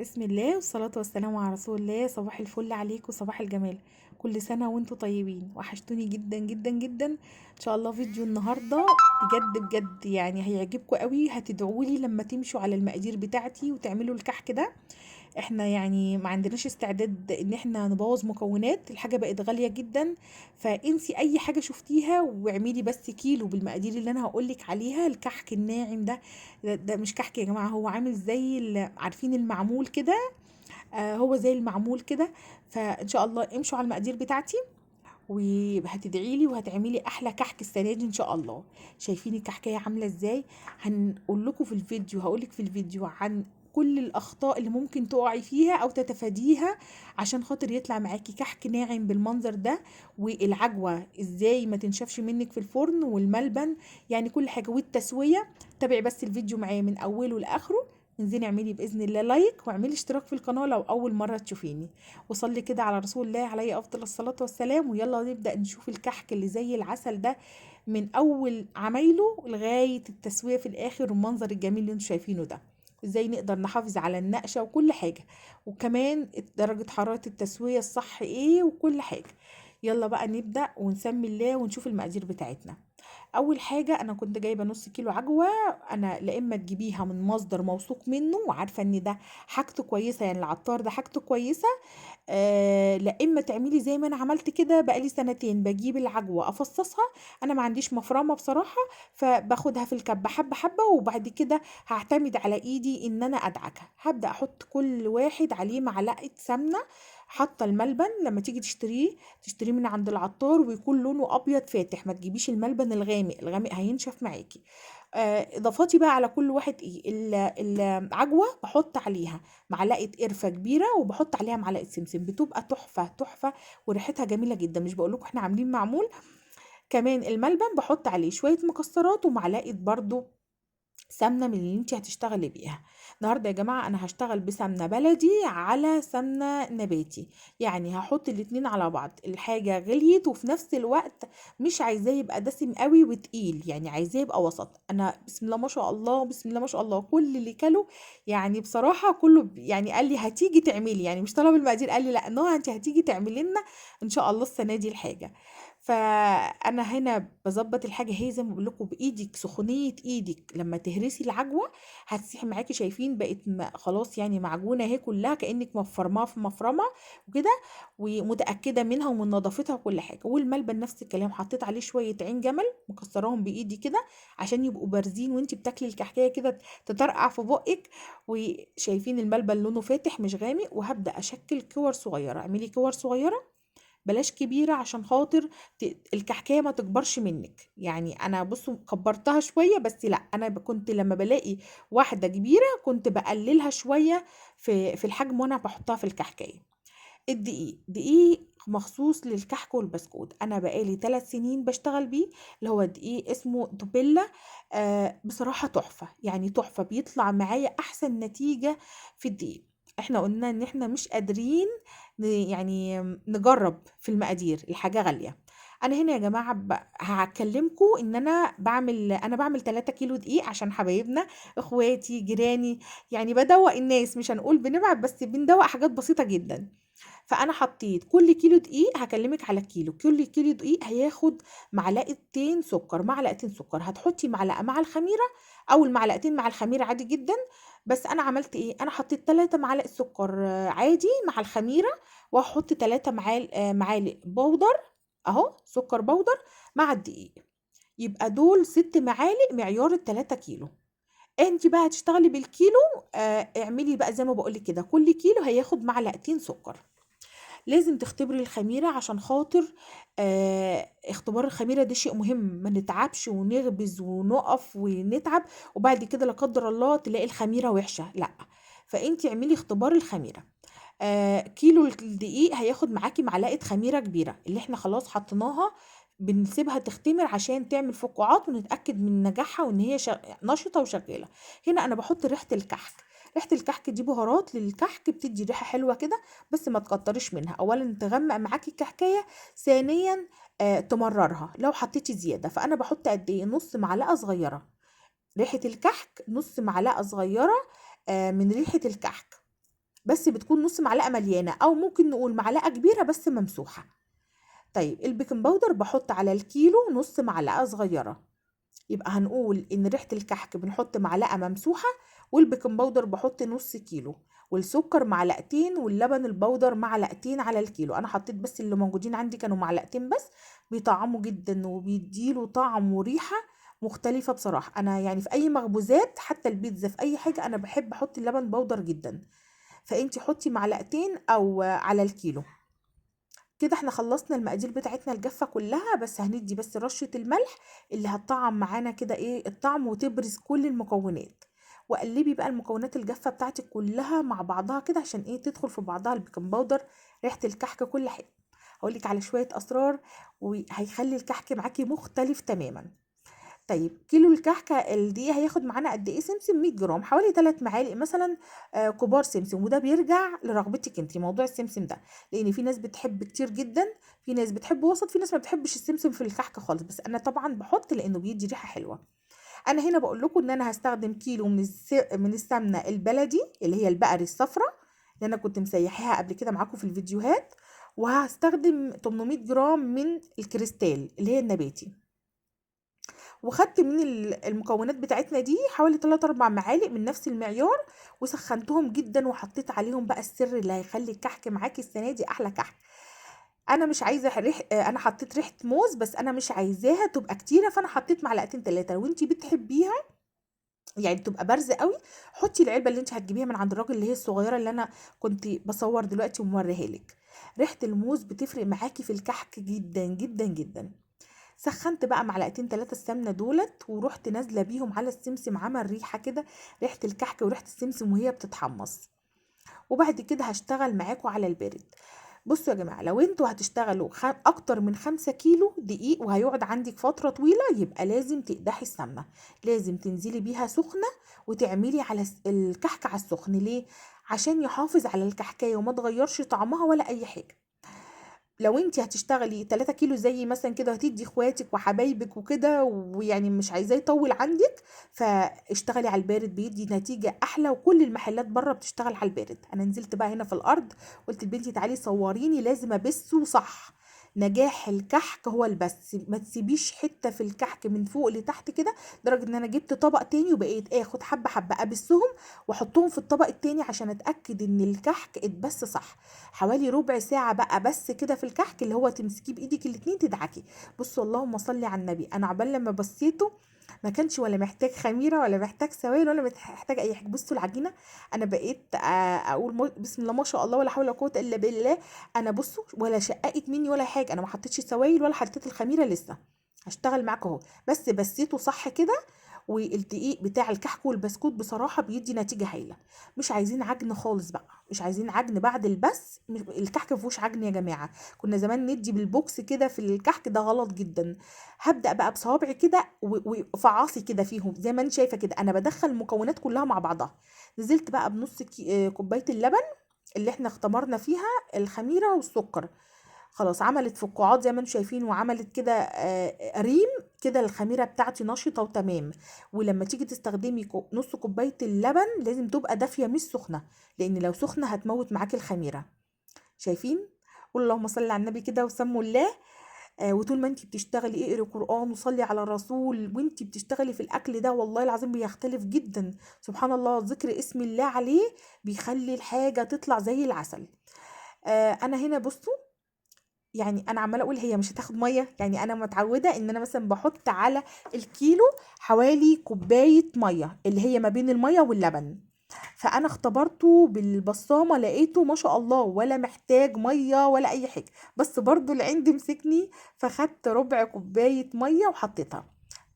بسم الله والصلاة والسلام على رسول الله. صباح الفل عليكم وصباح الجمال. كل سنة وانتم طيبين، وحشتوني جدا جدا جدا. ان شاء الله فيديو النهاردة بجد بجد يعني هيعجبكم قوي. هتدعولي لما تمشوا على المقادير بتاعتي وتعملوا الكحك ده. احنا يعني ما عندناش استعداد ان احنا نبوظ مكونات الحاجة، بقت غالية جدا. فانسي اي حاجة شفتيها واعملي بس كيلو بالمقادير اللي انا هقولك عليها. الكحك الناعم ده مش كحك يا جماعة، هو عامل زي عارفين المعمول كده. هو زي المعمول كده. فان شاء الله امشوا على المقادير بتاعتي وهتدعي لي وهتعملي احلى كحك السنه دي ان شاء الله. شايفين الكحكايه عامله ازاي؟ هنقول لكم في الفيديو، هقولك في الفيديو عن كل الاخطاء اللي ممكن تقعي فيها او تتفاديها عشان خاطر يطلع معاكي كحك ناعم بالمنظر ده. والعجوه ازاي ما تنشفش منك في الفرن، والملبن، يعني كل حاجه، والتسويه. تابعي بس الفيديو معايا من اوله لاخره. انزلي اعملي باذن الله لايك واعملي اشتراك في القناه لو اول مره تشوفيني. وصلي كده على رسول الله عليه افضل الصلاه والسلام، ويلا نبدا نشوف الكحك اللي زي العسل ده من اول عمايله لغايه التسويه في الاخر والمنظر الجميل اللي انتوا شايفينه ده. ازاي نقدر نحافظ على النقشه وكل حاجه، وكمان درجه حراره التسويه الصح ايه وكل حاجه. يلا بقى نبدا ونسمي الله ونشوف المقادير بتاعتنا. اول حاجه انا كنت جايبه نص كيلو عجوه. انا لا اما تجيبيها من مصدر موثوق منه وعارفه ان ده حاجته كويسه، يعني العطار ده حاجته كويسه. لا اما تعملي زي ما انا عملت كده بقالي سنتين، بجيب العجوه افصصها. انا ما عنديش مفرمه بصراحه، فباخدها في الكبه حبه حبه، وبعد كده هعتمد على ايدي ان انا ادعكها. هبدا احط كل واحد عليه معلقه سمنه. حاطه الملبن لما تيجي تشتريه من عند العطار ويكون لونه ابيض فاتح، ما تجيبيش الملبن الغامق، الغامق هينشف معاكي. اضافاتي بقى على كل واحد ايه، العجوه بحط عليها معلقه قرفه كبيره، وبحط عليها معلقه سمسم، بتبقى تحفه تحفه وريحتها جميله جدا. مش بقول لكم احنا عاملين معمول. كمان الملبن بحط عليه شويه مكسرات ومعلقه برضو سمنه من اللي انت هتشتغلي بيها. النهارده يا جماعه انا هشتغل بسمنه بلدي على سمنه نباتي، يعني هحط الاتنين على بعض. الحاجه غليت وفي نفس الوقت مش عايزاه يبقى دسم قوي وتقيل، يعني عايزاه يبقى وسط. انا بسم الله ما شاء الله، بسم الله ما شاء الله، كل اللي كله يعني بصراحه كله يعني قال لي هتيجي تعملي، يعني مش طلب المقادير، قال لي لا نوع انت هتيجي تعملي لنا ان شاء الله السنه دي الحاجه. فانا هنا بظبط الحاجه، هي زي ما بقول لكم بايدك، سخونيه ايدك لما تهرسي العجوه هتسيح معاكي. شايفين بقت خلاص يعني معجونه اهي كلها، كانك مفرماها في مفرمه وكده، ومتاكده منها ومن نظافتها وكل حاجه. والملبن نفس الكلام، حطيت عليه شويه عين جمل مكسراهم بايدي كده عشان يبقوا بارزين وانتي بتاكلي الكحكايه كده تطرقع في بقك. وشايفين الملبن لونه فاتح مش غامق. وهبدا اشكل كور صغيره، اعملي كور صغيره بلاش كبيرة عشان خاطر الكحكاية ما تكبرش منك. يعني انا بصوا كبرتها شوية، بس لا انا كنت لما بلاقي واحدة كبيرة كنت بقللها شوية في الحجم وانا بحطها في الكحكاية. دقيق مخصوص للكحك والبسكوت، انا بقالي 3 سنين بشتغل بيه، اللي هو دقيق اسمه دوبيلا. بصراحة تحفة، يعني تحفة، بيطلع معايا احسن نتيجة في الدقيق. احنا قلنا ان احنا مش قادرين يعني نجرب في المقادير، الحاجة غالية. انا هنا يا جماعة هكلمكم ان انا بعمل 3 كيلو دقيق عشان حبايبنا، اخواتي، جيراني. يعني بدوق الناس، مش هنقول بنبعت، بس بندوق حاجات بسيطة جدا. فانا حطيت كل كيلو دقيق، هكلمك على الكيلو، كل كيلو دقيق هياخد معلقتين سكر. معلقتين سكر هتحطي معلقه مع الخميره، او المعلقتين مع الخميره عادي جدا. بس انا عملت ايه، انا حطيت 3 معالق سكر عادي مع الخميره، وهحط 3 معالق بودر، اهو سكر بودر مع الدقيق. يبقى دول 6 معالق معيار ال3 كيلو. انت بقى هتشتغلي بالكيلو. اعملي بقى زي ما بقولك كده، كل كيلو هياخد معلقتين سكر. لازم تختبري الخميرة عشان خاطر اختبار الخميرة ده شيء مهم، ما نتعبش ونغبز ونقف ونتعب وبعد كده لا قدر الله تلاقي الخميرة وحشة، لا. فانتي اعملي اختبار الخميرة. كيلو الدقيق هياخد معاكي معلقة خميرة كبيرة اللي احنا خلاص حطيناها. بنسيبها تختمر عشان تعمل فقاعات ونتأكد من نجاحها وان هي نشطة وشغالة. هنا انا بحط ريحة الكحك. ريحة الكحك دي بهارات للكحك، بتدي ريحة حلوة كده، بس ما تكتريش منها. اولا تغمق معاكي الكحكاية، ثانيا تمررها لو حطيتي زيادة. فانا بحط قد ايه، نص معلقة صغيرة ريحة الكحك، نص معلقة صغيرة من ريحة الكحك. بس بتكون نص معلقه مليانه، او ممكن نقول معلقه كبيره بس ممسوحه. طيب البيكنج باودر بحط على الكيلو نص معلقه صغيره، يبقى هنقول ان ريحه الكحك بنحط معلقه ممسوحه، والبيكنج باودر بحط نص كيلو، والسكر معلقتين، واللبن البودر معلقتين على الكيلو. انا حطيت بس اللي موجودين عندي كانوا معلقتين بس، بيطعموا جدا وبيديله طعم وريحه مختلفه بصراحه. انا يعني في اي مخبوزات حتى البيتزا في اي حاجه انا بحب احط اللبن بودر جدا، فانتي حطي معلقتين او على الكيلو. كده احنا خلصنا المقادير بتاعتنا الجافة كلها، بس هندي بس رشة الملح اللي هتطعم معانا كده ايه الطعم وتبرز كل المكونات. وقلبي بقى المكونات الجافة بتاعتك كلها مع بعضها كده عشان ايه تدخل في بعضها، البيكنج باودر، ريحة الكحك، كل حاجة. هقولك على شوية اسرار وهيخلي الكحك معاكي مختلف تماما. طيب كيلو الكحكة الدقيق هياخد معانا قد ايه سمسم؟ 100 جرام، حوالي 3 معالق مثلا كبار سمسم. وده بيرجع لرغبتك انت موضوع السمسم ده، لان في ناس بتحب كتير جدا، في ناس بتحب وسط، في ناس ما بتحبش السمسم في الكحكة خالص، بس انا طبعا بحط لانه بيدي ريحة حلوة. انا هنا بقول لكم ان انا هستخدم كيلو من السمنة البلدي اللي هي البقري الصفراء اللي انا كنت مسيحاها قبل كده معاكم في الفيديوهات، وهستخدم 800 جرام من الكريستال اللي هي النباتي. وخدت من المكونات بتاعتنا دي حوالي 3 4 معالق من نفس المعيار، وسخنتهم جدا وحطيت عليهم بقى السر اللي هيخلي الكحك معاكي السنه دي احلى كحك. انا مش عايزه انا حطيت ريحه موز، بس انا مش عايزاها تبقى كتيره، فانا حطيت معلقتين 3. لو انتي بتحبيها يعني تبقى بارزه قوي، حطي العلبه اللي انت هتجيبيها من عند الراجل اللي هي الصغيره اللي انا كنت بصور دلوقتي وموريها لك. ريحه الموز بتفرق معاكي في الكحك جدا جدا جدا. سخنت بقى معلقتين 3 السمنه دولت، ورحت نازله بيهم على السمسم، عمل ريحه كده، ريحه الكحك وريحه السمسم وهي بتتحمص. وبعد كده هشتغل معاكم على البارد. بصوا يا جماعه، لو انتوا هتشتغلوا اكتر من 5 كيلو دقيق وهيقعد عندك فتره طويله، يبقى لازم تقدحي السمنه، لازم تنزلي بيها سخنه وتعملي على الكحك على السخن. ليه؟ عشان يحافظ على الكحكايه وما تغيرش طعمها ولا اي حاجه. لو انت هتشتغلي 3 كيلو زي مثلا كده، هتدي اخواتك وحبايبك وكده، ويعني مش عايزاه يطول عندك، فاشتغلي على البارد بيدي نتيجة احلى. وكل المحلات بره بتشتغل على البارد. انا نزلت بقى هنا في الارض، قلت لبنتي تعالي صوريني، لازم ابسه صح. نجاح الكحك هو البس، ما تسيبيش حتة في الكحك من فوق لتحت كده. لدرجة ان انا جبت طبق تاني وبقيت اخد حبة حبة ابسهم واحطهم في الطبق التاني عشان اتاكد ان الكحك اتبس صح. حوالي ربع ساعة بقى بس كده في الكحك، اللي هو تمسكيه بايدك الاتنين تدعكي. بصوا اللهم صلي على النبي، انا عبال لما بصيته ما كانش ولا محتاج خميره ولا محتاج سوائل ولا محتاج اي حاجه. بصوا العجينه، انا بقيت اقول بسم الله ما شاء الله ولا حول ولا قوه الا بالله. انا بصوا ولا شققت مني ولا حاجه، انا ما حطيتش سوائل ولا حطيت الخميره لسه. هشتغل معاك اهو، بس بسيته صح كده. والدقيق بتاع الكحك والبسكوت بصراحة بيدي نتيجة هايلة. مش عايزين عجن خالص بقى، مش عايزين عجن بعد البس. الكحك مفيهوش عجن يا جماعة. كنا زمان ندي بالبوكس كده في الكحك، ده غلط جدا. هبدأ بقى بصوابعي كده وفعاصي كده فيهم زي ما انت شايفة كده، انا بدخل المكونات كلها مع بعضها. نزلت بقى بنص كوباية اللبن اللي احنا اختمرنا فيها الخميرة والسكر. خلاص عملت فقاعات زي ما انتم شايفين، وعملت كده ريم كده. الخميره بتاعتي نشطه وتمام. ولما تيجي تستخدمي نص كوبايه اللبن لازم تبقى دافيه مش سخنه، لان لو سخنه هتموت معاكي الخميره. شايفين؟ قول اللهم صل على النبي كده وسموا الله. وطول ما انت بتشتغلي اقري قرآن وصلي على الرسول، وانت بتشتغلي في الاكل ده والله العظيم بيختلف جدا. سبحان الله، ذكر اسم الله عليه بيخلي الحاجه تطلع زي العسل. انا هنا بصوا، يعني انا عماله اقول هي مش هتاخد ميه، يعني انا متعوده ان انا مثلا بحط على الكيلو حوالي كوبايه ميه اللي هي ما بين الميه واللبن. فانا اختبرته بالبصامه لقيته ما شاء الله ولا محتاج ميه ولا اي حاجه، بس برضو اللي عندي مسكني، فخدت ربع كوبايه ميه وحطيتها.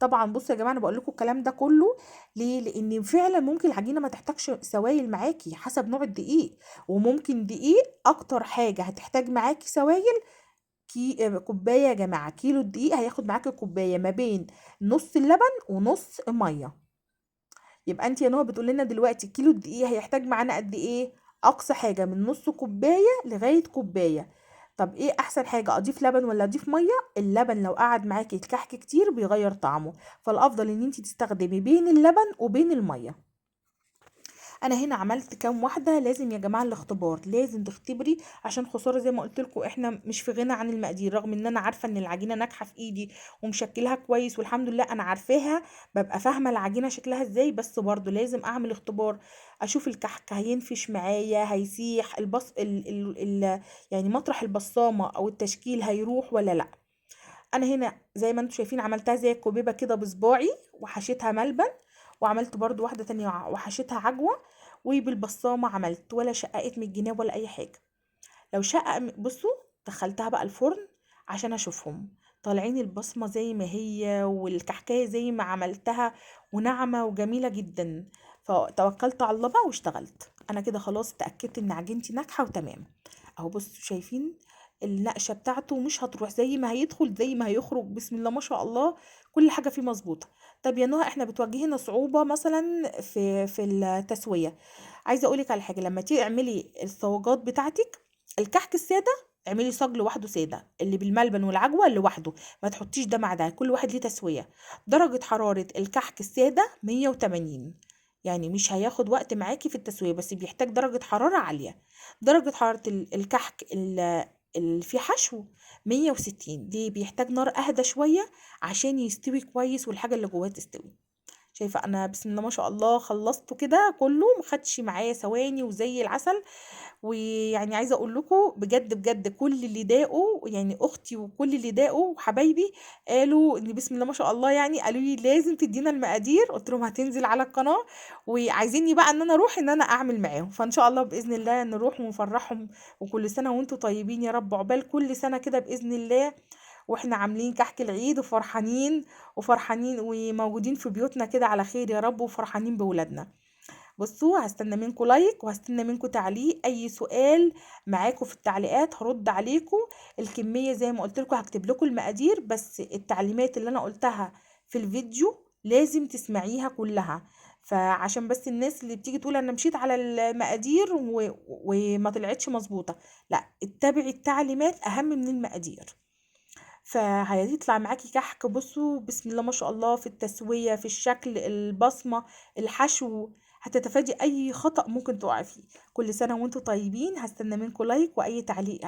طبعا بصوا يا جماعه، انا بقول لكم الكلام ده كله ليه؟ لان فعلا ممكن العجينه ما تحتاجش سوائل معاكي حسب نوع الدقيق، وممكن دقيق اكتر حاجه هتحتاج معاكي سوائل. كوباية يا جماعة، كيلو الدقيق هياخد معاكي كوباية ما بين نص اللبن ونص المية. يبقى انت يا نوع بتقول لنا دلوقتي كيلو الدقيق هيحتاج معانا قد ايه؟ اقصى حاجة من نص كوباية لغاية كوباية. طب ايه احسن حاجة، اضيف لبن ولا اضيف مية؟ اللبن لو قعد معاكي الكحك كتير بيغير طعمه، فالافضل ان انت تستخدمي بين اللبن وبين المية. انا هنا عملت كام واحده. لازم يا جماعه الاختبار، لازم تختبري، عشان خساره زي ما قلت لكم احنا مش في غنى عن المقادير. رغم ان انا عارفه ان العجينه ناجحه في ايدي ومشكلها كويس والحمد لله انا عارفاها، ببقى فاهمه العجينه شكلها ازاي، بس برضو لازم اعمل اختبار، اشوف الكحك هينفش معايا، هيسيح البص يعني مطرح البصامه او التشكيل هيروح ولا لا. انا هنا زي ما انتم شايفين عملتها زي الكوبيبه كده بصباعي، وحشيتها ملبن، وعملت برضو واحده تانية وحشيتها عجوه. وبالبصامه عملت، ولا شققت من الجناب ولا اي حاجه. لو شقق بصوا، دخلتها بقى الفرن عشان اشوفهم طالعين البصمه زي ما هي والكحكايه زي ما عملتها، وناعمه وجميله جدا. فتوكلت على الله بقى واشتغلت. انا كده خلاص اتاكدت ان عجينتي ناجحه وتمام. اهو بصوا شايفين النقشه بتاعته مش هتروح، زي ما هيدخل زي ما هيخرج، بسم الله ما شاء الله، كل حاجه فيه مظبوطه. طب يا نهى احنا بتواجهنا صعوبه مثلا في التسويه. عايزه اقولك على حاجه، لما تيجي اعملي الصواجات بتاعتك، الكحك الساده اعملي صاج لوحده ساده، اللي بالملبن والعجوه لوحده، ما تحطيش ده مع ده، كل واحد ليه تسويه. درجه حراره الكحك الساده 180، يعني مش هياخد وقت معاكي في التسويه، بس بيحتاج درجه حراره عاليه. درجه حراره الكحك اللي فيه حشو 160، دي بيحتاج نار اهدى شويه عشان يستوي كويس والحاجه اللي جواه تستوي. شايفه انا بسم الله ما شاء الله خلصته كده كله، مخدش معايا ثواني وزي العسل. ويعني عايزه اقول لكم بجد بجد، كل اللي ضاقوا يعني اختي وكل اللي ضاقوا وحبايبي قالوا ان بسم الله ما شاء الله، يعني قالوا لي لازم تدينا المقادير. قلت لهم هتنزل على القناه، وعايزيني بقى ان انا اروح ان انا اعمل معاهم، فان شاء الله باذن الله نروح ونفرحهم. وكل سنه وانتم طيبين يا رب، عقبال كل سنه كده باذن الله، واحنا عاملين كحك العيد وفرحانين، وفرحانين وموجودين في بيوتنا كده على خير يا رب، وفرحانين بولادنا. بصوا هستنى منكم لايك، وهستنى منكم تعليق، اي سؤال معاكم في التعليقات هرد عليكم. الكمية زي ما قلت لكم هكتب لكم المقادير، بس التعليمات اللي انا قلتها في الفيديو لازم تسمعيها كلها. فعشان بس الناس اللي بتيجي تقول انا مشيت على المقادير وما طلعتش مظبوطة، لا، اتبعي التعليمات اهم من المقادير. فهيطلع معاكي كحك بصوا بسم الله ما شاء الله، في التسوية، في الشكل، البصمة، الحشو، هتتفادي اي خطأ ممكن تقعي فيه. كل سنة وانتم طيبين. هستنى منكم لايك واي تعليق